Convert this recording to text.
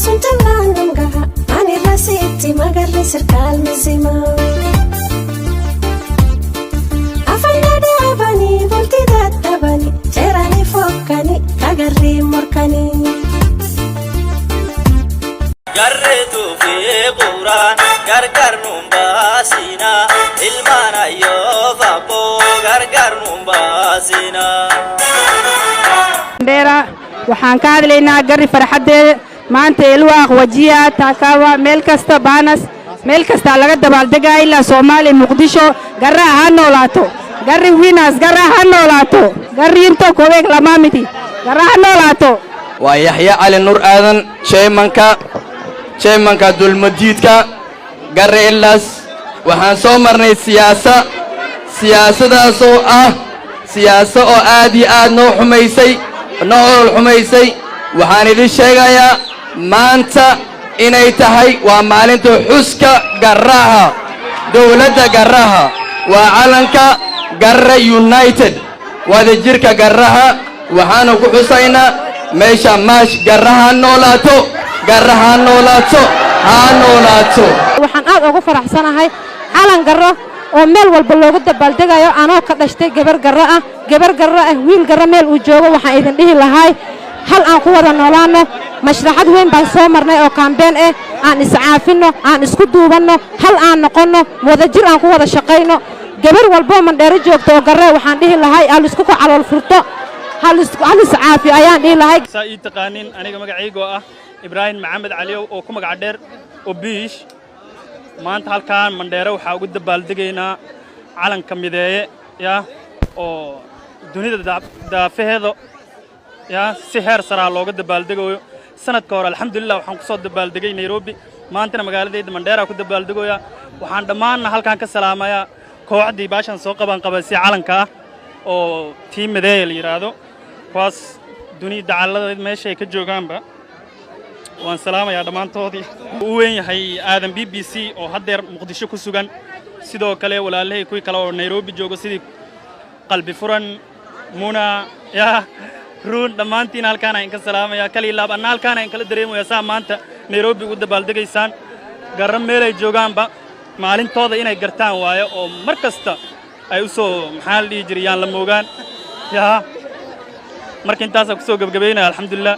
sunta landungaha ani rasiti magarri sirkal mizima afannada bani bultida tabani cerani fokkani kagarri morkani garretu fi quran gargar numbasina ilmana yo fabo gargar numbasina ndera waxaan ka hadlaynaa gari farxadeeda maanta ilwaaq wajiya taakawa meel kasta baanas meel kasta laga dabaaldegay ilaa Soomaaliya Muqdisho garra ha noolaato gari winners garra ha noolaato gari inta koobeeg lamaamidi garra ha noolaato waa Yaxya Cali Nur Aadan chairmanka dulmadiidka garre ilaas waxaan soo marnay siyaasadaas oo siyaasad oo aad iyo aad noo xumaysay waxaan idin sheegayaa maanta inay tahay waa maalinta xuska garraha dawladda garraha waa calanka garra united wada jirka garraha waxaanu ku xusaynaa meesha maash garraha noolaato waxaan aad ugu faraxsanahay calan garro oo meel walba loogu dabaaldegayo anoo ka dhashtay gabar garro ah wiil garro meel uu joogo waxaan idin dhihi lahay hal aan ku wada noolaano mashraxad weyn baan soo marnay oo kaambeen aan iscaafino aan isku duubanno hal aan noqonno wada jir aan ku wada shaqayno gabar walba mandheero joogto oo garre waxaan dhihi lahay hal isku ku calool furto hal iscaafi ayaan dhihi lahay saa ii taqaanin aniga magacaygu ah Ibrahim Maxamed Cali oo ku magac dheer oo biish maanta halkaan mandheero waxa ugu dabaaldegaynaa calanka mideeye oo dunida daafaheeda si heer sare looga dabaaldegayo sanadka hore alxamdulillah waxaan ku soo dabaaldegay Nairobi maantana magaaladeeda mandheero ku dabaaldegayaa waxaan dhammaan halkaan ka salaamayaa kooxdii baashan soo qabanqabaysay calanka oo team mideeye la yiraahdo kuwaas dunida dacaladeed meesha ay ka joogaanba waan salaamayaa dhammaantoodii uu weyn yahay aadan BBC oo haddeer Muqdisho ku sugan sidoo kale walaalahay kuwii kale oo Nairobi joogo sidii qalbi furan muna ruun dhammaantiin halkaan aan ka salaamayaa kali laab aan halkaan aan kala dareemayaa saa maanta Nairobi ugu dabaaldegaysaan garan meel ay joogaanba maalintooda inay gartaan waayo oo mar kasta ay u soo maxaa la dhihi jiriyaan la moogaan marka intaas ku soo gabagabeynaa alxamdulillah